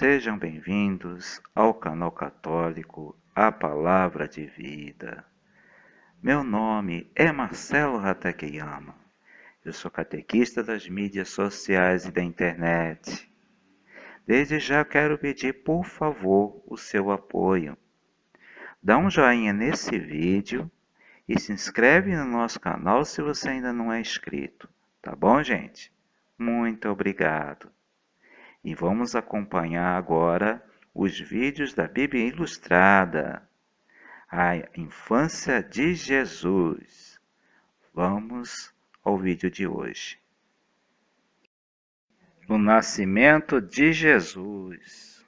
Sejam bem-vindos ao canal católico A Palavra de Vida. Meu nome é Marcelo Hatakeyama. Eu sou catequista das mídias sociais e da internet. Desde já quero pedir, por favor, o seu apoio. Dá um joinha nesse vídeo e se inscreve no nosso canal se você ainda não é inscrito. Tá bom, gente? Muito obrigado. E vamos acompanhar agora os vídeos da Bíblia Ilustrada, a infância de Jesus. Vamos ao vídeo de hoje. O nascimento de Jesus.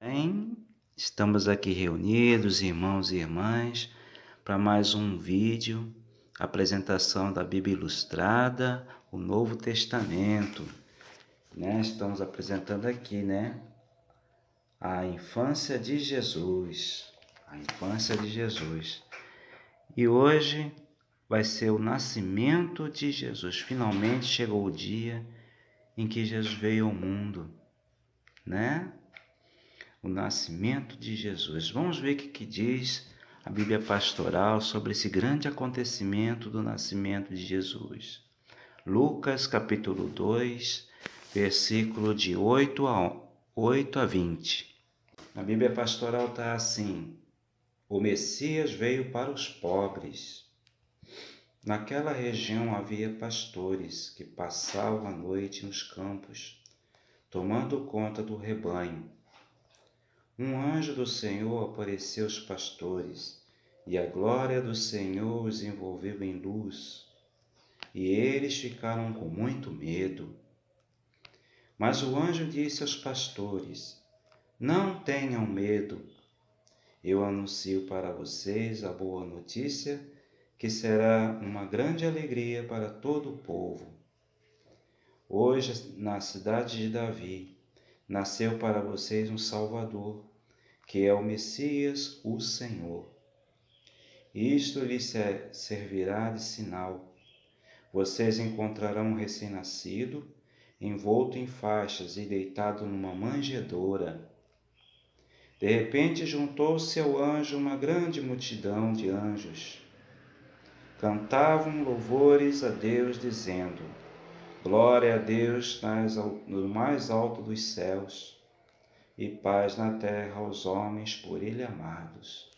Bem, estamos aqui reunidos, irmãos e irmãs, para mais um vídeo, apresentação da Bíblia Ilustrada, o Novo Testamento. Estamos apresentando aqui, a infância de Jesus. A infância de Jesus. E hoje vai ser o nascimento de Jesus. Finalmente chegou o dia em que Jesus veio ao mundo, O nascimento de Jesus. Vamos ver o que diz a Bíblia Pastoral sobre esse grande acontecimento do nascimento de Jesus. Lucas capítulo 2, versículo de 8 a 20. A Bíblia Pastoral está assim: o Messias veio para os pobres. Naquela região havia pastores que passavam a noite nos campos, tomando conta do rebanho. Um anjo do Senhor apareceu aos pastores, e a glória do Senhor os envolveu em luz, e eles ficaram com muito medo. Mas o anjo disse aos pastores: não tenham medo. Eu anuncio para vocês a boa notícia, que será uma grande alegria para todo o povo. Hoje, na cidade de Davi, nasceu para vocês um Salvador, que é o Messias, o Senhor. Isto lhes servirá de sinal. Vocês encontrarão um recém-nascido, envolto em faixas e deitado numa manjedoura. De repente juntou-se ao anjo uma grande multidão de anjos. Cantavam louvores a Deus, dizendo: glória a Deus no mais alto dos céus, e paz na terra aos homens por Ele amados.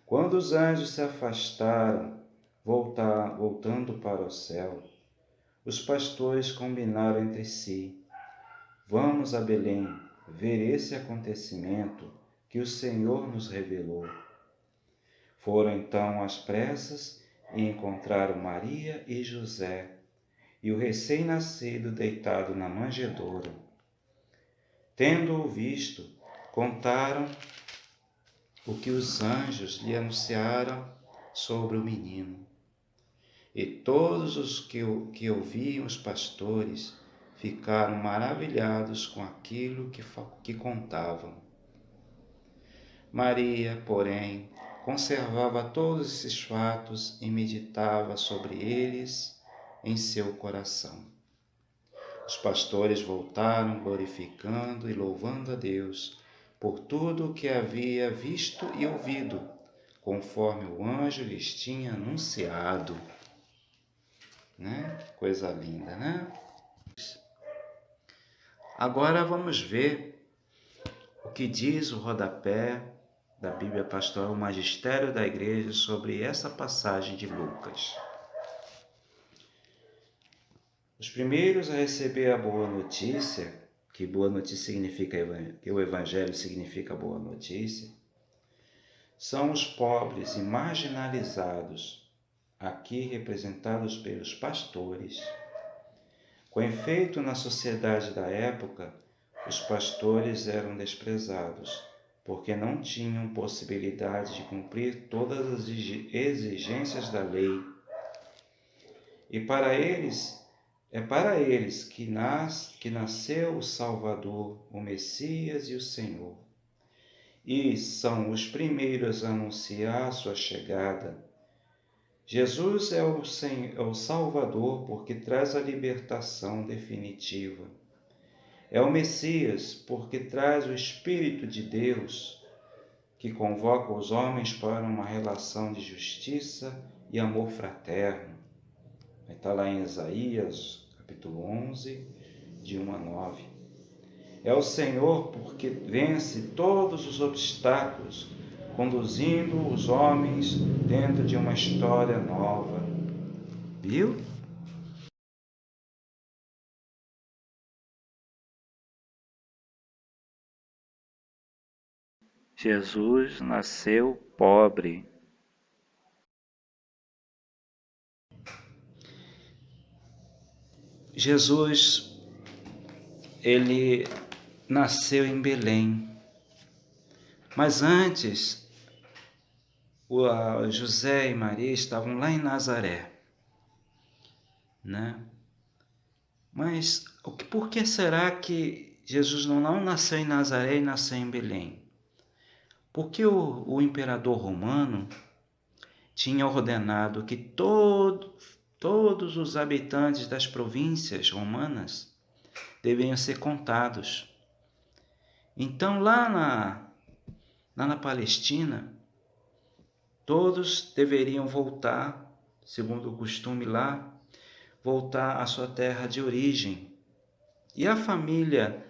Quando os anjos se afastaram, voltando para o céu, os pastores combinaram entre si: vamos a Belém ver esse acontecimento que o Senhor nos revelou. Foram então às pressas e encontraram Maria e José e o recém-nascido deitado na manjedoura. Tendo-o visto, contaram o que os anjos lhe anunciaram sobre o menino. E todos os que ouviam os pastores ficaram maravilhados com aquilo que contavam. Maria, porém, conservava todos esses fatos e meditava sobre eles em seu coração. Os pastores voltaram glorificando e louvando a Deus por tudo o que havia visto e ouvido, conforme o anjo lhes tinha anunciado. Coisa linda, Agora vamos ver o que diz o rodapé da Bíblia Pastoral, o Magistério da Igreja, sobre essa passagem de Lucas. Os primeiros a receber a boa notícia, que boa notícia significa que o Evangelho significa boa notícia, são os pobres e marginalizados, aqui representados pelos pastores. Com efeito, na sociedade da época, os pastores eram desprezados, porque não tinham possibilidade de cumprir todas as exigências da lei. E para eles que nasceu o Salvador, o Messias e o Senhor. E são os primeiros a anunciar sua chegada. Jesus é é o Salvador porque traz a libertação definitiva. É o Messias porque traz o Espírito de Deus, que convoca os homens para uma relação de justiça e amor fraterno. Vai estar lá em Isaías, capítulo 11, de 1 a 9. É o Senhor porque vence todos os obstáculos, conduzindo os homens dentro de uma história nova. Viu? Jesus nasceu pobre. Jesus, ele nasceu em Belém. Mas antes, José e Maria estavam lá em Nazaré, né? Mas por que será que Jesus não nasceu em Nazaré e nasceu em Belém? Porque o imperador romano tinha ordenado que todos os habitantes das províncias romanas deveriam ser contados. Então, lá na Palestina, todos deveriam voltar, segundo o costume lá, voltar à sua terra de origem. E a família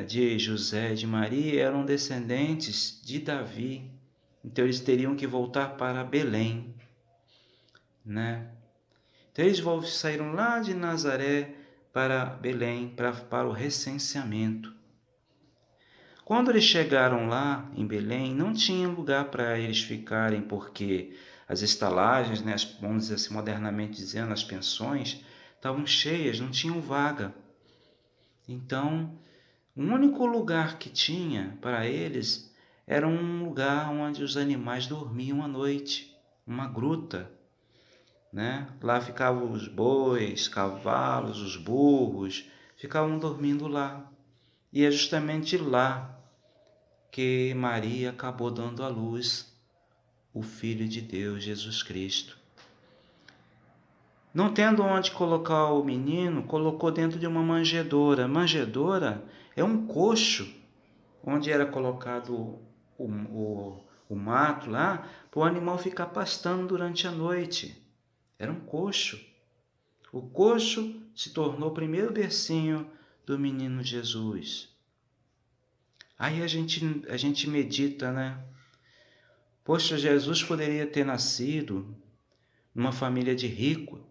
de José e de Maria eram descendentes de Davi. Então eles teriam que voltar para Belém, né? Então eles saíram lá de Nazaré para Belém, para o recenseamento. Quando eles chegaram lá em Belém, não tinha lugar para eles ficarem, porque as estalagens, né, vamos dizer assim, modernamente dizendo, as pensões, estavam cheias, não tinham vaga. Então, o único lugar que tinha para eles era um lugar onde os animais dormiam à noite, uma gruta, né? Lá ficavam os bois, cavalos, os burros, ficavam dormindo lá. E é justamente lá que Maria acabou dando à luz o Filho de Deus, Jesus Cristo. Não tendo onde colocar o menino, colocou dentro de uma manjedoura. Manjedoura é um coxo onde era colocado o mato lá, para o animal ficar pastando durante a noite. Era um coxo. O coxo se tornou o primeiro bercinho do menino Jesus. Aí a gente medita, né? Poxa, Jesus poderia ter nascido numa família de rico,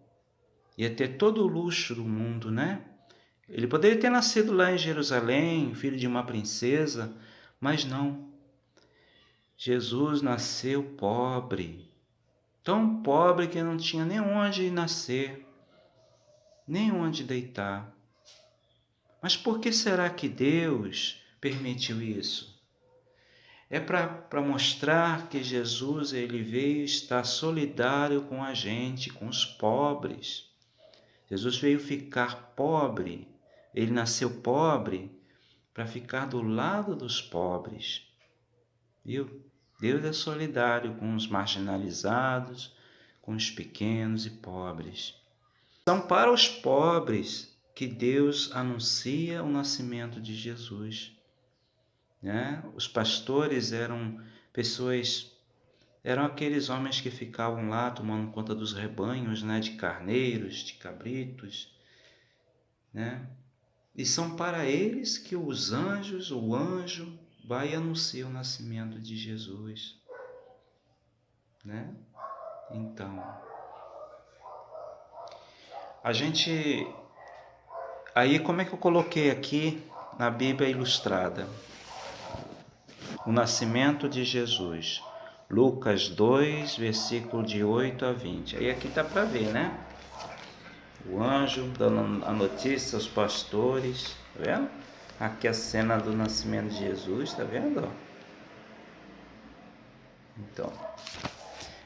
ia ter todo o luxo do mundo, né? Ele poderia ter nascido lá em Jerusalém, filho de uma princesa, mas não. Jesus nasceu pobre, tão pobre que não tinha nem onde nascer, nem onde deitar. Mas por que será que Deus permitiu isso? É para mostrar que Jesus ele veio estar solidário com a gente, com os pobres. Jesus veio ficar pobre, ele nasceu pobre para ficar do lado dos pobres. Viu? Deus é solidário com os marginalizados, com os pequenos e pobres. São para os pobres que Deus anuncia o nascimento de Jesus, né? Os pastores eram aqueles homens que ficavam lá tomando conta dos rebanhos, né? De carneiros, de cabritos, né? E são para eles que o anjo vai e anuncia o nascimento de Jesus, né? Então, aí como é que eu coloquei aqui na Bíblia Ilustrada? O nascimento de Jesus. Lucas 2, versículo de 8 a 20. Aí aqui tá para ver, né? O anjo dando a notícia aos pastores, tá vendo? Aqui a cena do nascimento de Jesus, tá vendo? Então,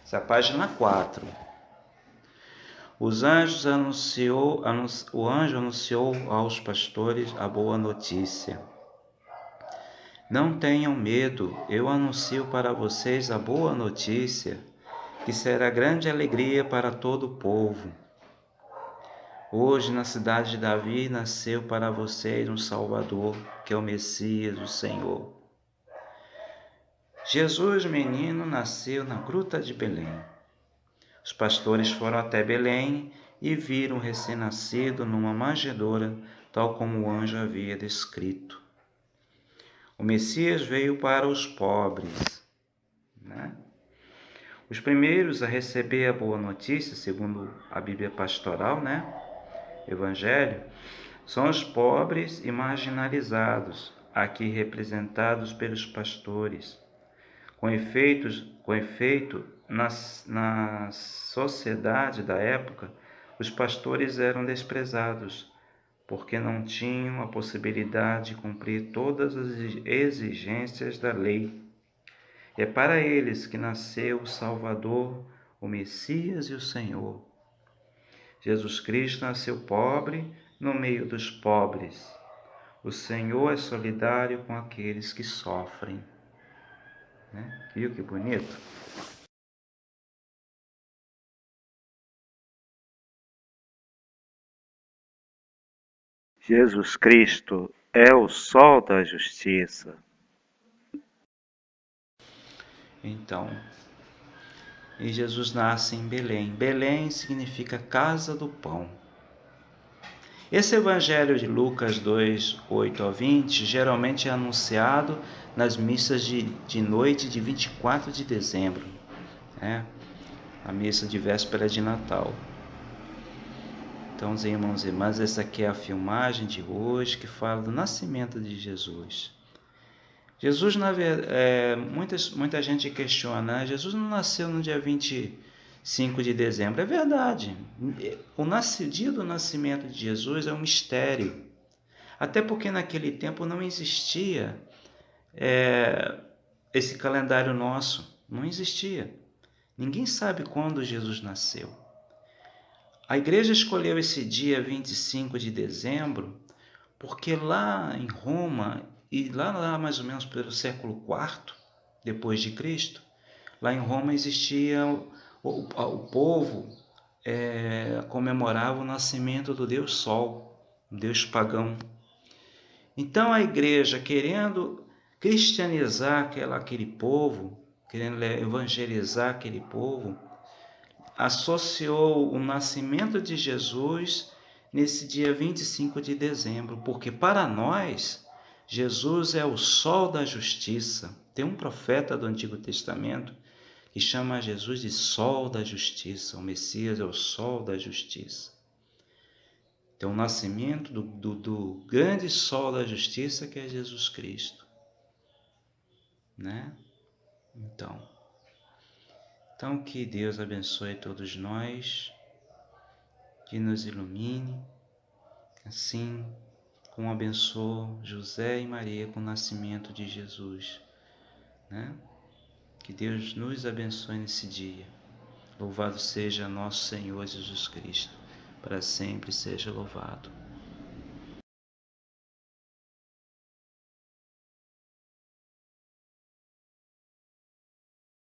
essa é a página 4. O anjo anunciou aos pastores a boa notícia. Não tenham medo, eu anuncio para vocês a boa notícia que será grande alegria para todo o povo. Hoje, na cidade de Davi, nasceu para vocês um Salvador, que é o Messias, o Senhor. Jesus, menino, nasceu na gruta de Belém. Os pastores foram até Belém e viram o recém-nascido numa manjedoura, tal como o anjo havia descrito. O Messias veio para os pobres, né? Os primeiros a receber a boa notícia, segundo a Bíblia pastoral, né? Evangelho, são os pobres e marginalizados, aqui representados pelos pastores. Com efeito, na sociedade da época, os pastores eram desprezados, porque não tinham a possibilidade de cumprir todas as exigências da lei. É para eles que nasceu o Salvador, o Messias e o Senhor. Jesus Cristo nasceu pobre no meio dos pobres. O Senhor é solidário com aqueles que sofrem. Né? Viu que bonito? Jesus Cristo é o sol da justiça. Então, e Jesus nasce em Belém. Belém significa casa do pão. Esse evangelho de Lucas 2, 8 a 20, geralmente é anunciado nas missas de noite de 24 de dezembro, né? A missa de véspera de Natal. Então, irmãos e irmãs, essa aqui é a filmagem de hoje que fala do nascimento de Jesus. Jesus, muita gente questiona, né? Jesus não nasceu no dia 25 de dezembro. É verdade. O dia do nascimento de Jesus é um mistério. Até porque naquele tempo não existia esse calendário nosso. Não existia. Ninguém sabe quando Jesus nasceu. A igreja escolheu esse dia 25 de dezembro porque lá em Roma, e lá mais ou menos pelo século IV depois de Cristo, lá em Roma existia o povo comemorava o nascimento do Deus Sol, um Deus pagão. Então a igreja, querendo cristianizar aquele povo, querendo evangelizar aquele povo, associou o nascimento de Jesus nesse dia 25 de dezembro, porque para nós, Jesus é o sol da justiça. Tem um profeta do Antigo Testamento que chama Jesus de sol da justiça. O Messias é o sol da justiça. Então, o nascimento do grande sol da justiça que é Jesus Cristo, né? Então que Deus abençoe todos nós, que nos ilumine, assim como abençoou José e Maria com o nascimento de Jesus, né? Que Deus nos abençoe nesse dia. Louvado seja nosso Senhor Jesus Cristo, para sempre seja louvado.